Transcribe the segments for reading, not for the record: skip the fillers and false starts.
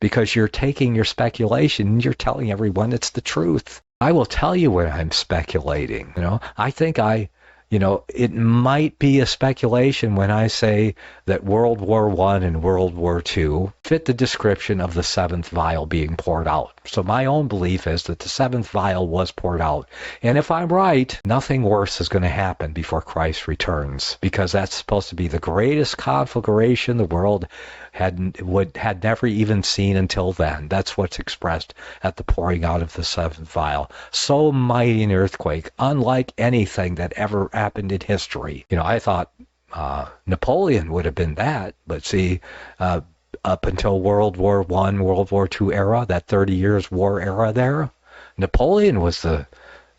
because you're taking your speculation and you're telling everyone it's the truth. I will tell you when I'm speculating. I think it might be a speculation when I say that World War I and World War II fit the description of the seventh vial being poured out. So my own belief is that the seventh vial was poured out. And if I'm right, nothing worse is going to happen before Christ returns, because that's supposed to be the greatest conflagration the world had never even seen until then. That's what's expressed at the pouring out of the seventh vial. So mighty an earthquake, unlike anything that ever happened in history. I thought Napoleon would have been that, but see, up until World War I, World War II era, that 30 years war era there, Napoleon was the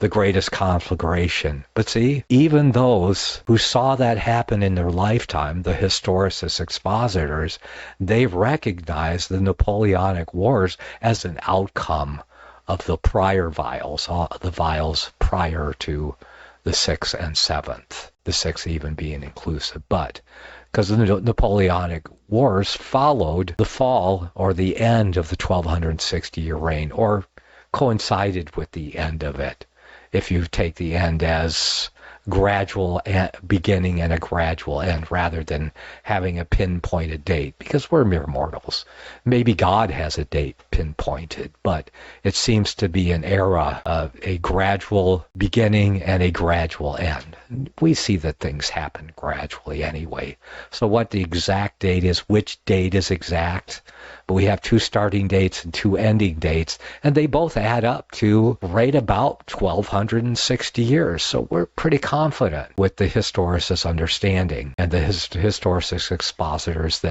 greatest conflagration. But see, even those who saw that happen in their lifetime, the historicist expositors, they recognized the Napoleonic Wars as an outcome of the prior vials, the vials prior to the 6th and 7th, the 6th even being inclusive. But because the Napoleonic Wars followed the fall or the end of the 1260-year reign, or coincided with the end of it, if you take the end as gradual beginning and a gradual end rather than having a pinpointed date, because we're mere mortals. Maybe God has a date pinpointed, but it seems to be an era of a gradual beginning and a gradual end. We see that things happen gradually anyway. So what the exact date is, which date is exact, but we have 2 starting dates and 2 ending dates, and they both add up to right about 1260 years. So we're pretty confident with the historicist understanding and the historicist expositors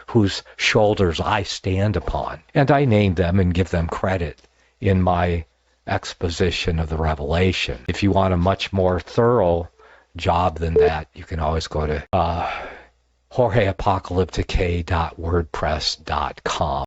whose shoulders I stand upon. And I name them and give them credit in my exposition of the Revelation. If you want a much more thorough job than that, you can always go to jorgeapocalyptic.wordpress.com.